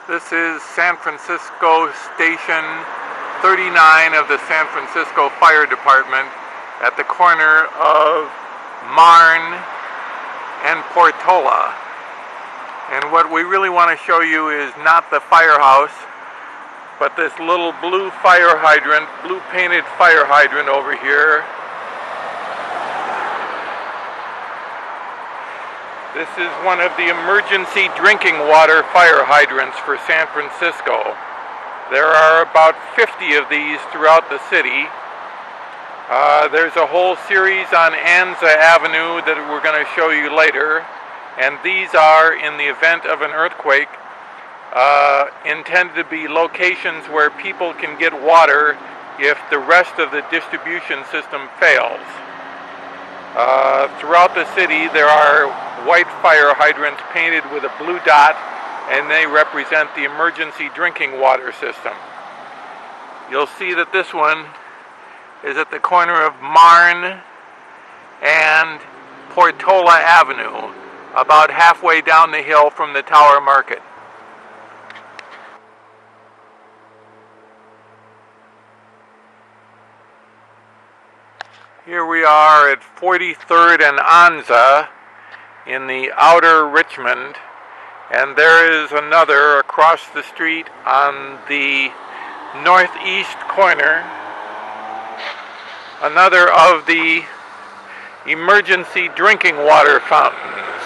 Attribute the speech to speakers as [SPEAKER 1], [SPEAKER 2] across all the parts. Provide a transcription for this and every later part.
[SPEAKER 1] This is San Francisco Station 39 of the San Francisco Fire Department at the corner of Marne and Portola. And what we really want to show you is not the firehouse, but this little blue fire hydrant, blue painted fire hydrant over here. This is one of the emergency drinking water fire hydrants for San Francisco. There are about 50 of these throughout the city. There's a whole series on Anza Avenue that we're going to show you later, and these are, in the event of an earthquake, intended to be locations where people can get water if the rest of the distribution system fails. Throughout the city there are white fire hydrants painted with a blue dot, and they represent the emergency drinking water system. You'll see that this one is at the corner of Marne and Portola Avenue, about halfway down the hill from the Tower Market. Here we are at 43rd and Anza in the outer Richmond, and there is another across the street on the northeast corner, another of the emergency drinking water fountains.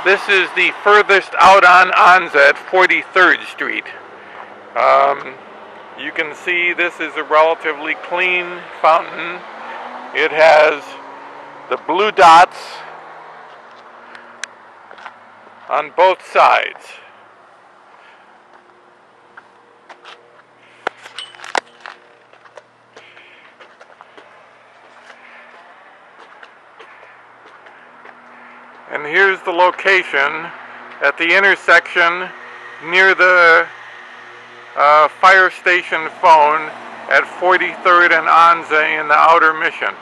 [SPEAKER 1] This is the furthest out on Anza at 43rd Street. You can see this is a relatively clean fountain. It has the blue dots on both sides. And here's the location at the intersection near the fire station phone at 43rd and Anza in the outer Mission.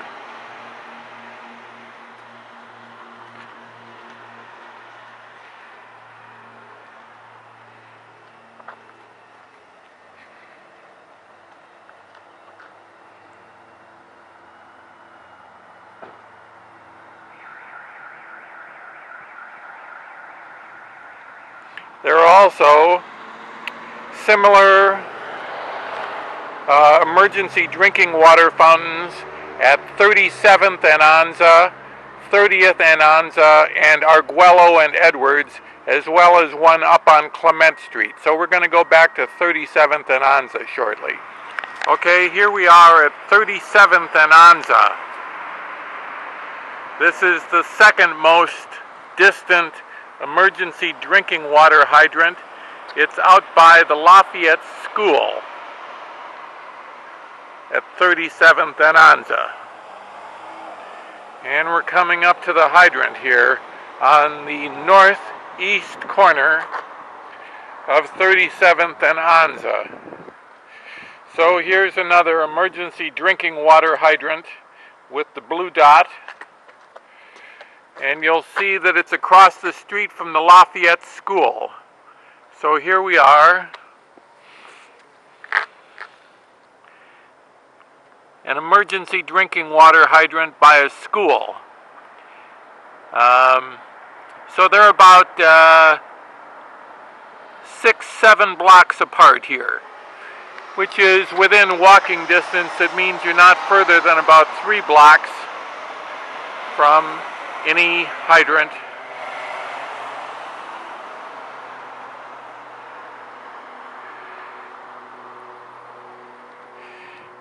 [SPEAKER 1] There are also similar emergency drinking water fountains at 37th and Anza, 30th and Anza, and Arguello and Edwards, as well as one up on Clement Street. So we're going to go back to 37th and Anza shortly. Okay, here we are at 37th and Anza. This is the second most distant emergency drinking water hydrant. It's out by the Lafayette School at 37th and Anza. And we're coming up to the hydrant here on the northeast corner of 37th and Anza. So here's another emergency drinking water hydrant with the blue dot. And you'll see that it's across the street from the Lafayette School. So here we are, an emergency drinking water hydrant by a school. So they're about 6-7 blocks apart here, which is within walking distance. It means you're not further than about 3 blocks from any hydrant.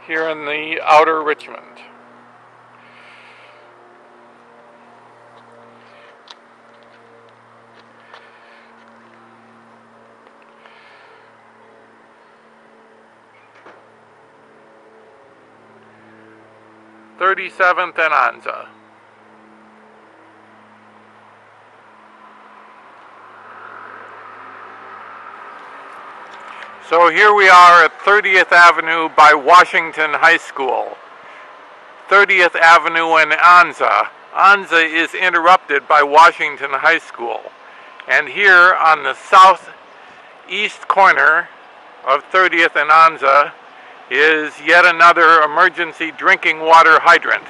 [SPEAKER 1] Here in the outer Richmond. Thirty-seventh and Anza. So here we are at 30th Avenue by Washington High School. 30th Avenue and Anza. Anza is interrupted by Washington High School. And here on the southeast corner of 30th and Anza is yet another emergency drinking water hydrant.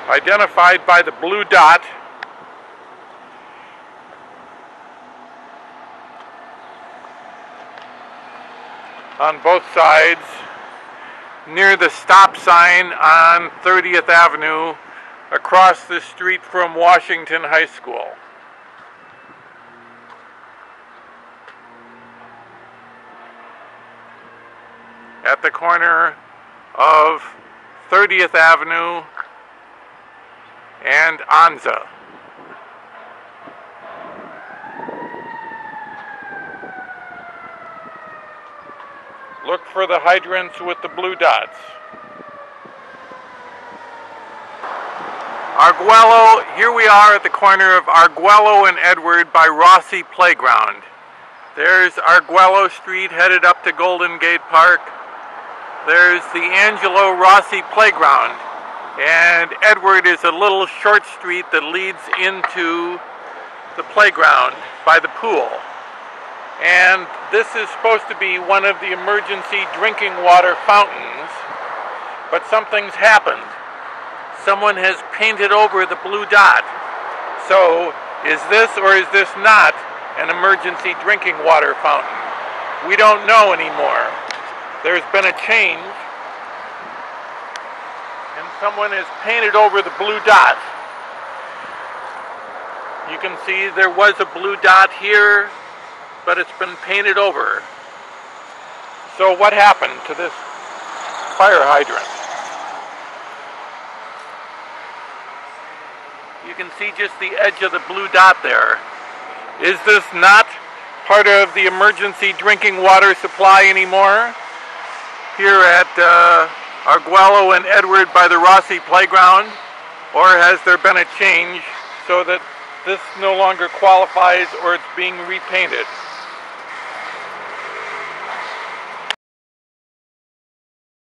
[SPEAKER 1] Identified by the blue dot. On both sides, near the stop sign on 30th Avenue, across the street from Washington High School. At the corner of 30th Avenue and Anza. Look for the hydrants with the blue dots. Arguello, here we are at the corner of Arguello and Edward by Rossi Playground. There's Arguello Street headed up to Golden Gate Park. There's the Angelo Rossi Playground. And Edward is a little short street that leads into the playground by the pool. And this is supposed to be one of the emergency drinking water fountains, but something's happened. Someone has painted over the blue dot. So, is this or is this not an emergency drinking water fountain? We don't know anymore. There's been a change, and someone has painted over the blue dot. You can see there was a blue dot here, but it's been painted over. So what happened to this fire hydrant? You can see just the edge of the blue dot there. Is this not part of the emergency drinking water supply anymore? Here at Arguello and Edward by the Rossi Playground? Or has there been a change so that this no longer qualifies or it's being repainted?